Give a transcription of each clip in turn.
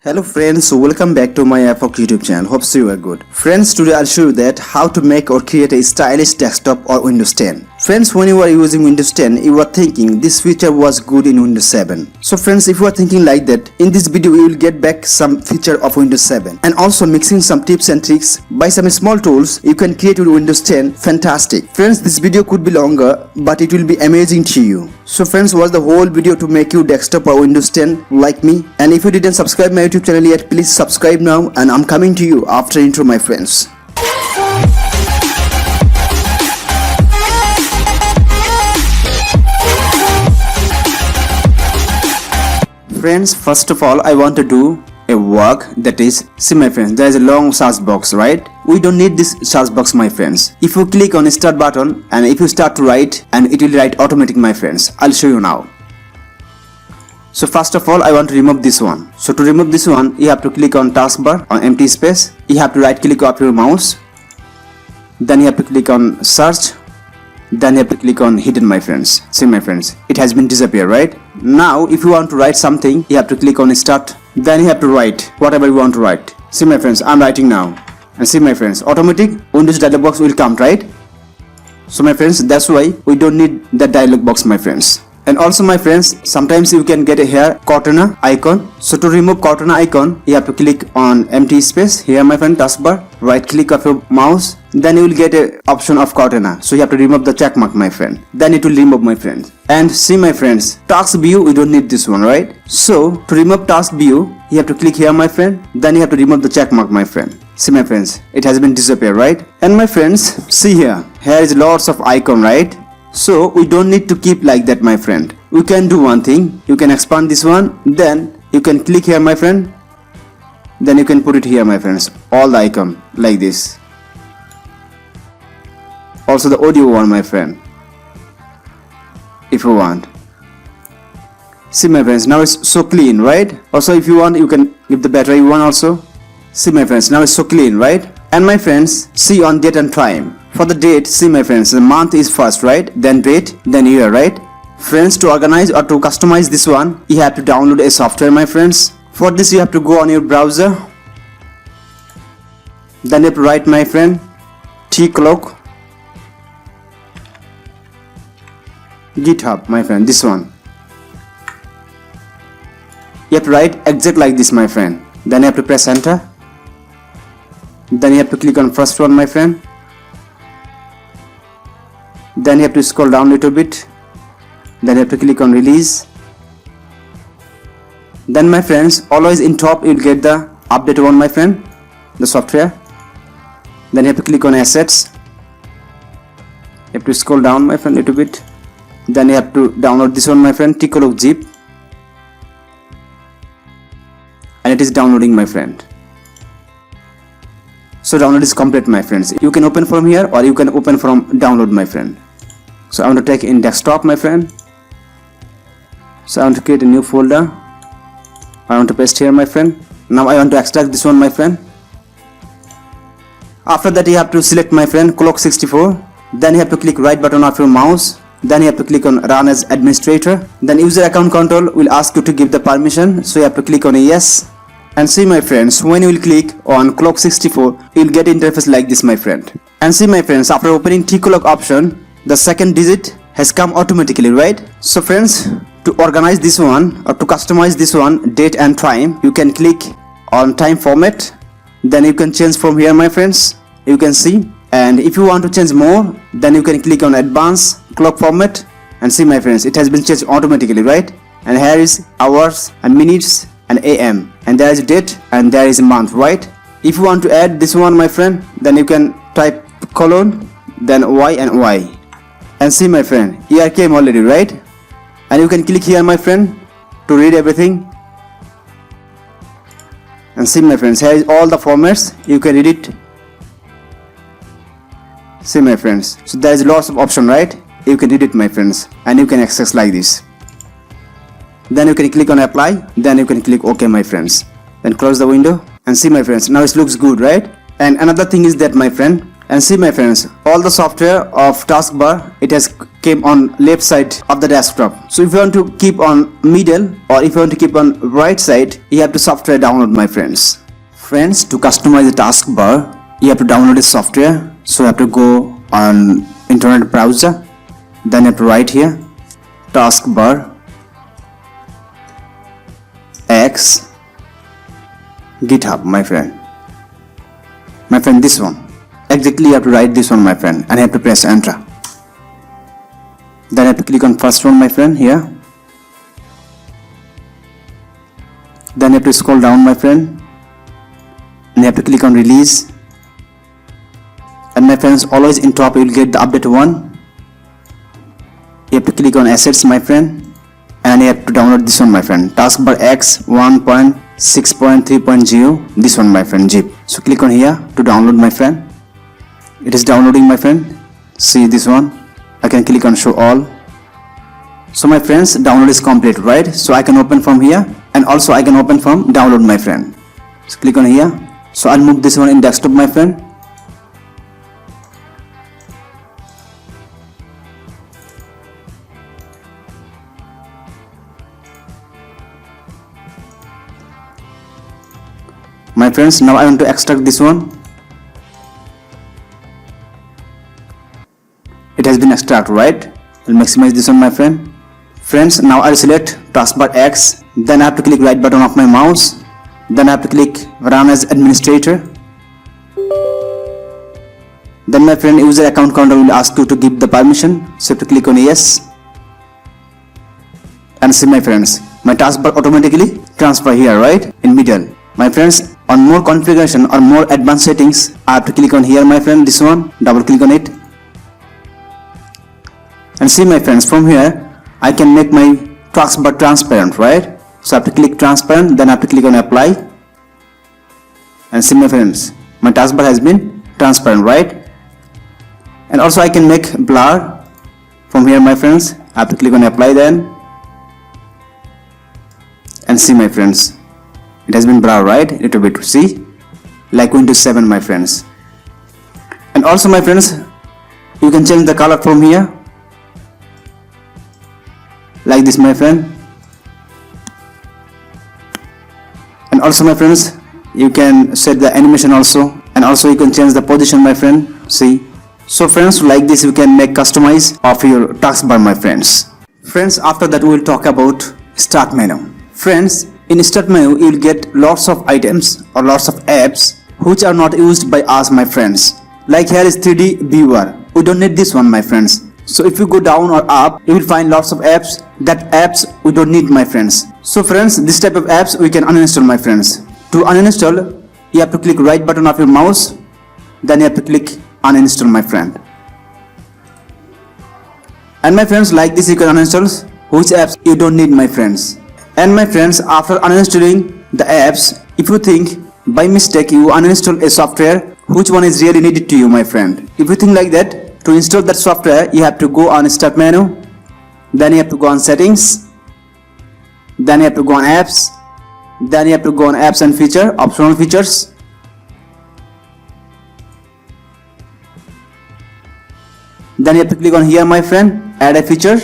Hello friends, welcome back to my Airfox YouTube channel. Hope you are good. Friends, today I'll show you that how to make or create a stylish desktop or Windows 10. Friends, when you are using Windows 10, you are thinking this feature was good in Windows 7. So friends, if you are thinking like that, in this video we will get back some feature of Windows 7 and also mixing some tips and tricks by some small tools you can create with Windows 10. Fantastic. Friends, this video could be longer, but it will be amazing to you. So friends, watch the whole video to make you desktop or Windows 10 like me. And if you didn't subscribe my YouTube channel yet, please subscribe now, and I'm coming to you after intro, my friends. Friends, first of all I want to do a work, that is, see my friends, there is a long search box, right? We don't need this search box, my friends. If you click on the start button and if you start to write, and it will write automatic, my friends. I'll show you now. So first of all I want to remove this one. So to remove this one, you have to click on taskbar on empty space. You have to right click of your mouse. Then you have to click on search. Then you have to click on hidden, my friends. See my friends, it has been disappeared, right? Now if you want to write something, you have to click on start. Then you have to write whatever you want to write. See my friends, I'm writing now. And see my friends, automatic Windows dialog box will come, right? So my friends, that's why we don't need that dialog box, my friends. And also my friends, sometimes you can get a here Cortana icon. So to remove Cortana icon, you have to click on empty space here, my friend, taskbar, right click of your mouse. Then you will get a option of Cortana. So you have to remove the check mark, my friend. Then it will remove, my friends. And see my friends, task view, we don't need this one, right? So to remove task view, you have to click here, my friend. Then you have to remove the check mark, my friend. See my friends, it has been disappeared, right? And my friends, see here is lots of icon, right? So we don't need to keep like that, my friend. We can do one thing. You can expand this one. Then you can click here, my friend. Then you can put it here, my friends. All the icon like this. Also the audio one, my friend, if you want. See my friends, now it's so clean, right? Also if you want, you can give the battery one also. See my friends, now it's so clean, right? And my friends, see on date and time. For the date, see my friends, the month is first, right? Then date, then year, right? Friends, to organize or to customize this one, you have to download a software, my friends. For this you have to go on your browser. Then you have to write, my friend, tcloak GitHub, my friend, this one. You have to write exact like this, my friend. Then you have to press enter. Then you have to click on first one, my friend. Then you have to scroll down a little bit. Then you have to click on release. Then my friends, always in top you'll get the update one, my friend, the software. Then you have to click on assets. You have to scroll down, my friend, a little bit. Then you have to download this one, my friend, tcloak zip. And it is downloading, my friend. So download is complete, my friends. You can open from here or you can open from download, my friend. So I want to take in desktop, my friend. So I want to create a new folder. I want to paste here, my friend. Now I want to extract this one, my friend. After that you have to select, my friend, clock 64. Then you have to click right button of your mouse. Then you have to click on run as administrator. Then user account control will ask you to give the permission. So you have to click on a yes. And see my friends, when you will click on clock 64, you will get interface like this, my friend. And see my friends, after opening tcloak option, the second digit has come automatically, right? So friends, to organize this one or to customize this one, date and time, you can click on time format. Then you can change from here, my friends. You can see. And if you want to change more, then you can click on advanced clock format. And see my friends, it has been changed automatically, right? And here is hours and minutes and AM, and there is date and there is month, right? If you want to add this one, my friend, then you can type colon, then Y and Y. And see my friend, here came already, right? And you can click here, my friend, to read everything. And see my friends, here is all the formats, you can read it. See my friends, so there is lots of option, right? You can read it, my friends, and you can access like this. Then you can click on apply. Then you can click OK, my friends. Then close the window. And see my friends, now it looks good, right? And another thing is that, my friend, and see my friends, all the software of taskbar, it has came on left side of the desktop. So if you want to keep on middle or if you want to keep on right side, you have to software download, my friends. Friends, to customize the taskbar, you have to download the software. So you have to go on internet browser, then you have to write here taskbar X GitHub, my friend. My friend, this one. Exactly, you have to write this one, my friend, and you have to press enter. Then you have to click on first one, my friend, here. Then you have to scroll down, my friend, and you have to click on release. And my friends, always in top you will get the update one. You have to click on assets, my friend, and you have to download this one, my friend, taskbar X 1.6.3.0, this one, my friend, zip. So click on here to download, my friend. It is downloading, my friend. See this one. I can click on show all. So my friends, download is complete, right? So I can open from here, and also I can open from download, my friend. So click on here. So I'll move this one in desktop, my friend. My friends, now I want to extract this one. It has been extracted, right? I'll maximize this one, my friend. Friends, now I'll select taskbar X. Then I have to click right button of my mouse. Then I have to click run as administrator. Then my friend, user account counter will ask you to give the permission. So you have to click on yes. And see, my friends, my taskbar automatically transfer here, right? In middle. My friends, on more configuration or more advanced settings, I have to click on here, my friend, this one, double click on it. And see, my friends, from here I can make my taskbar transparent, right? So I have to click transparent, then I have to click on apply. And see, my friends, my taskbar has been transparent, right? And also I can make blur from here, my friends. I have to click on apply then. And see, my friends, it has been blur, right? A little bit, see, like Windows 7, my friends. And also, my friends, you can change the color from here, like this, my friend. And also, my friends, you can set the animation also, and also you can change the position, my friend. See, so friends, like this you can make customize of your taskbar, my friends. Friends, after that we will talk about start menu. Friends, in start menu you will get lots of items or lots of apps which are not used by us, my friends. Like here is 3D viewer. We don't need this one, my friends. So if you go down or up, you will find lots of apps. That apps we don't need, my friends. So friends, this type of apps we can uninstall, my friends. To uninstall, you have to click right button of your mouse. Then you have to click uninstall, my friend. And my friends, like this you can uninstall which apps you don't need, my friends. And my friends, after uninstalling the apps, if you think by mistake you uninstall a software, which one is really needed to you, my friend? If you think like that, to install that software, you have to go on start menu, then you have to go on settings, then you have to go on apps, then you have to go on apps and feature, optional features. Then you have to click on here, my friend, add a feature.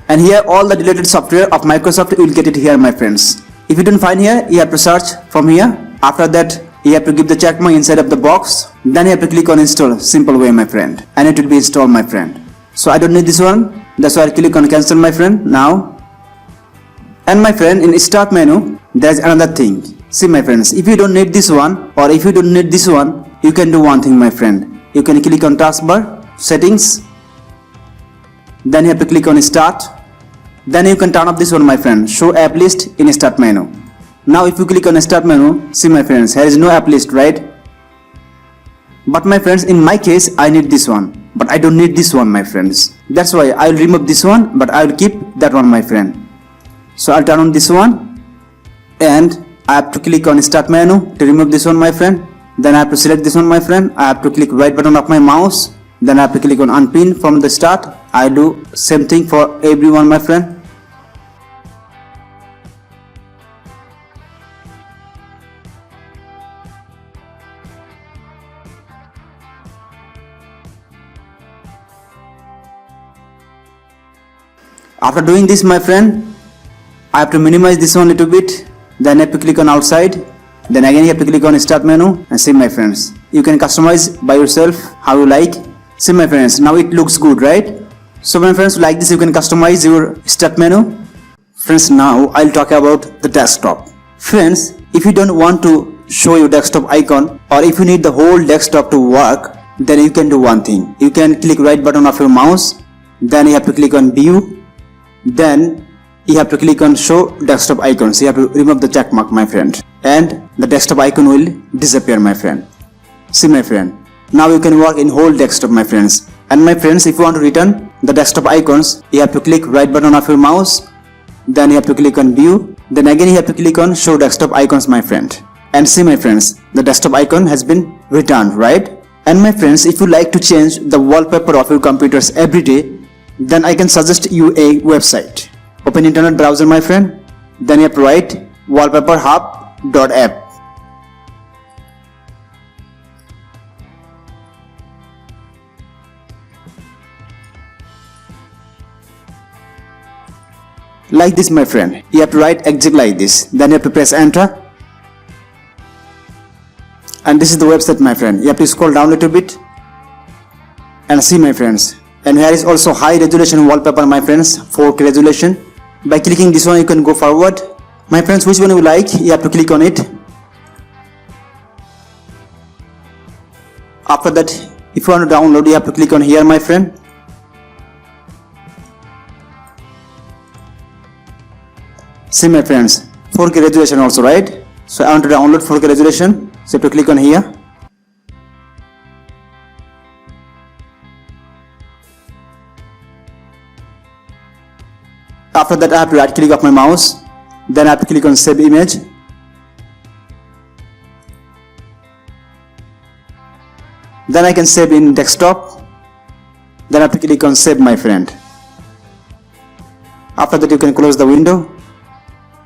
And here all the deleted software of Microsoft, you will get it here, my friends. If you don't find here, you have to search from here. After that, you have to give the check mark inside of the box. Then you have to click on install, simple way, my friend, and it will be installed, my friend. So I don't need this one, that's why I click on cancel, my friend, now. And my friend, in start menu there's another thing. See, my friends, if you don't need this one or if you don't need this one, you can do one thing, my friend. You can click on taskbar, settings, then you have to click on start. Then you can turn off this one, my friend, show app list in start menu. Now if you click on start menu, see, my friends, here is no app list, right? But my friends, in my case I need this one, but I don't need this one, my friends. That's why I will remove this one, but I will keep that one, my friend. So I'll turn on this one, and I have to click on start menu to remove this one, my friend. Then I have to select this one, my friend. I have to click right button of my mouse. Then I have to click on unpin from the start. I do same thing for everyone, my friend. After doing this, my friend, I have to minimize this one a little bit. Then I have to click on outside. Then again you have to click on start menu and see my friends. You can customize by yourself how you like. See my friends, now it looks good, right? So my friends, like this you can customize your start menu. Friends, now I'll talk about the desktop. Friends, if you don't want to show your desktop icon, or if you need the whole desktop to work, then you can do one thing. You can click right button of your mouse, then you have to click on view, then you have to click on show desktop icons. You have to remove the check mark, my friend, and the desktop icon will disappear, my friend. See my friend, now you can work in whole desktop, my friends. And my friends, if you want to return the desktop icons, you have to click right button of your mouse, then you have to click on view, then again you have to click on show desktop icons, my friend. And see my friends, the desktop icon has been returned, right? And my friends, if you like to change the wallpaper of your computers every day, then I can suggest you a website. Open internet browser, my friend, then you have to write wallpaperhub.app. Like this, my friend, you have to write exactly like this, then you have to press enter. And this is the website, my friend. You have to scroll down a little bit and see, my friends. And here is also high resolution wallpaper, my friends, 4K resolution. By clicking this one you can go forward. My friends, which one you like, you have to click on it. After that, if you want to download, you have to click on here, my friend. See my friends, 4K resolution also, right? So I want to download 4K resolution, so you have to click on here. After that, I have to right click of my mouse, then I have to click on save image. Then I can save in desktop, then I have to click on save, my friend. After that, you can close the window.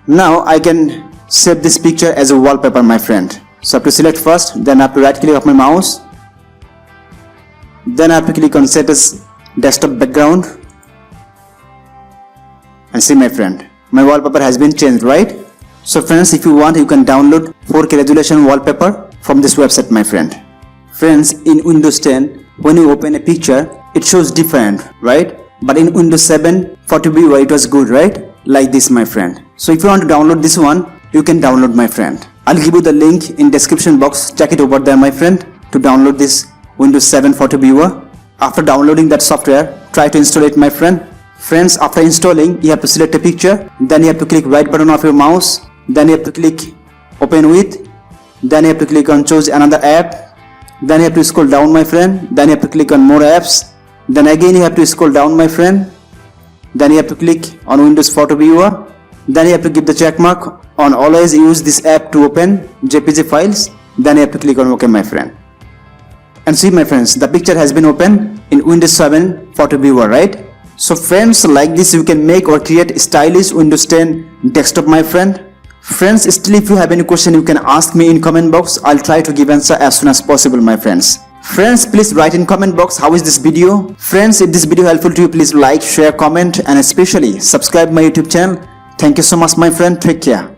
Now I can save this picture as a wallpaper, my friend. So I have to select first, then I have to right click of my mouse, then I have to click on set as desktop background. And see my friend, my wallpaper has been changed, right? So friends, if you want, you can download 4K resolution wallpaper from this website, my friend. Friends, in Windows 10, when you open a picture, it shows different, right? But in Windows 7 40B it was good, right? Like this, my friend. So if you want to download this one, you can download, my friend. I'll give you the link in description box. Check it over there, my friend, to download this Windows 7 photo viewer. After downloading that software, try to install it, my friend. Friends, after installing, you have to select a picture, then you have to click right button of your mouse, then you have to click open with, then you have to click on choose another app, then you have to scroll down, my friend, then you have to click on more apps, then again you have to scroll down, my friend, then you have to click on Windows photo viewer, then you have to give the check mark on always use this app to open JPG files, then you have to click on OK, my friend. And see, my friends, the picture has been opened in Windows 7 photo viewer, right? So friends, like this you can make or create stylish Windows 10 desktop, my friend. Friends, still if you have any question, you can ask me in comment box. I'll try to give answer as soon as possible, my friends. Friends, please write in comment box how is this video. Friends, if this video helpful to you, please like, share, comment, and especially subscribe my YouTube channel. Thank you so much, my friend. Take care.